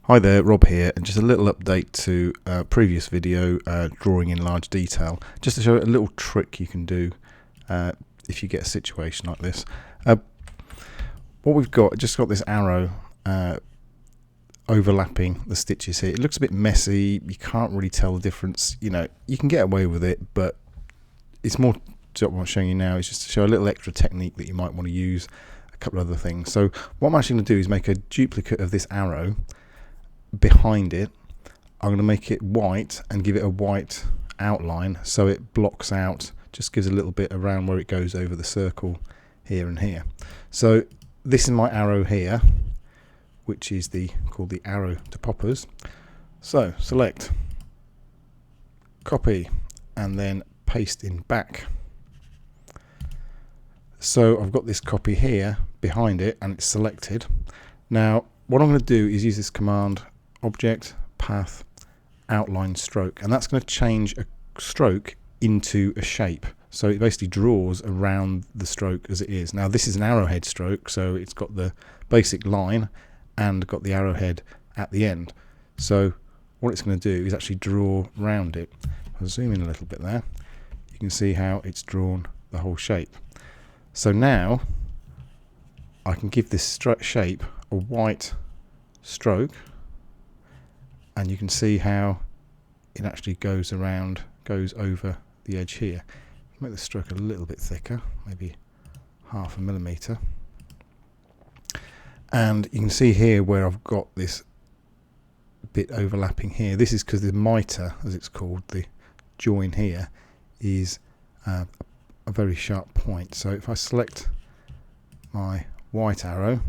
Hi there, Rob here, and just a little update to a previous video, drawing in large detail, just to show a little trick you can do if you get a situation like this. What we've got, just got this arrow overlapping the stitches here. It looks a bit messy, you can't really tell the difference. You know, you can get away with it, but it's more to what I'm showing you now is just to show a little extra technique that you might want to use, a couple of other things. So what I'm actually going to do is make a duplicate of this arrow behind it. I'm going to make it white and give it a white outline so it blocks out, just gives a little bit around where it goes over the circle here and here. So this is my arrow here, which is called the arrow to poppers. So select, copy, and then paste in back. So I've got this copy here behind it and it's selected. Now what I'm going to do is use this command object path outline stroke, and that's going to change a stroke into a shape. So it basically draws around the stroke as it is. Now this is an arrowhead stroke, so it's got the basic line and got the arrowhead at the end. So what it's going to do is actually draw round it. I'll zoom in a little bit there. You can see how it's drawn the whole shape. So now I can give this shape a white stroke, and you can see how it actually goes around, goes over the edge here. Make the stroke a little bit thicker, maybe 0.5 millimeter. And you can see here where I've got this bit overlapping here. This is because the mitre, as it's called, the join here, is a very sharp point. So if I select my white arrow,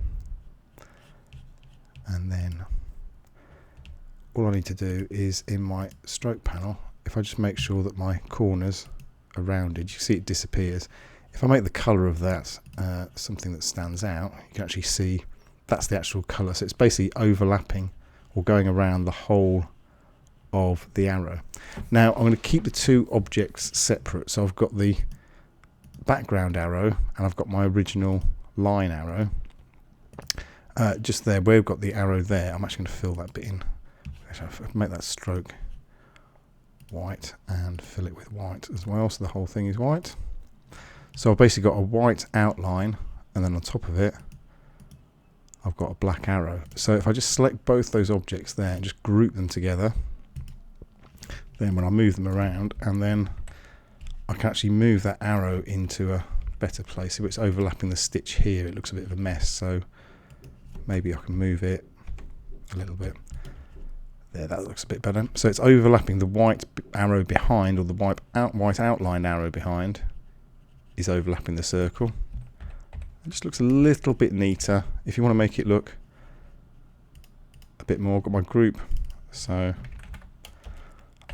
and then all I need to do is in my stroke panel, if I just make sure that my corners are rounded, you see it disappears. If I make the colour of that something that stands out, you can actually see that's the actual colour. So it's basically overlapping or going around the whole of the arrow. Now I'm going to keep the two objects separate. So I've got the background arrow and I've got my original line arrow. Just there where we've got the arrow there, I'm actually going to fill that bit in. Actually, make that stroke white and fill it with white as well, so the whole thing is white. So I've basically got a white outline, and then on top of it I've got a black arrow. So if I just select both those objects there and just group them together, then when I move them around, and then I can actually move that arrow into a better place. If it's overlapping the stitch here, it looks a bit of a mess, so maybe I can move it a little bit. There, that looks a bit better. So it's overlapping the white arrow behind, or the white outline arrow behind is overlapping the circle. It just looks a little bit neater. If you want to make it look a bit more, I've got my group, so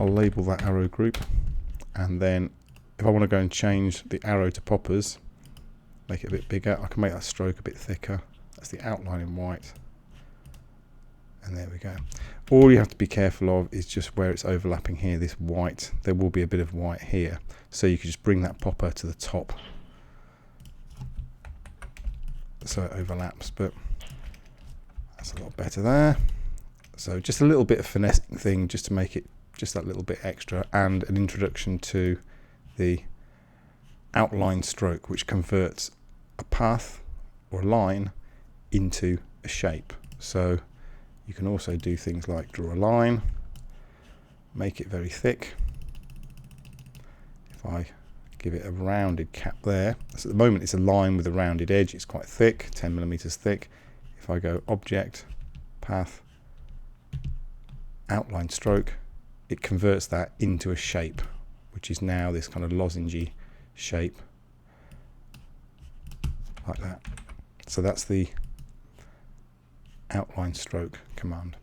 I'll label that arrow group, and then if I want to go and change the arrow to poppers, make it a bit bigger, I can make that stroke a bit thicker. That's the outline in white. And there we go. All you have to be careful of is just where it's overlapping here, this white. There will be a bit of white here. So you can just bring that popper to the top so it overlaps, but that's a lot better there. So just a little bit of finessing thing just to make it just that little bit extra, and an introduction to the outline stroke, which converts a path or a line into a shape. So you can also do things like draw a line, make it very thick. If I give it a rounded cap there, so at the moment it's a line with a rounded edge, it's quite thick, 10 millimeters thick. If I go object, path, outline stroke, it converts that into a shape, which is now this kind of lozengey shape, like that. So that's the outline stroke command.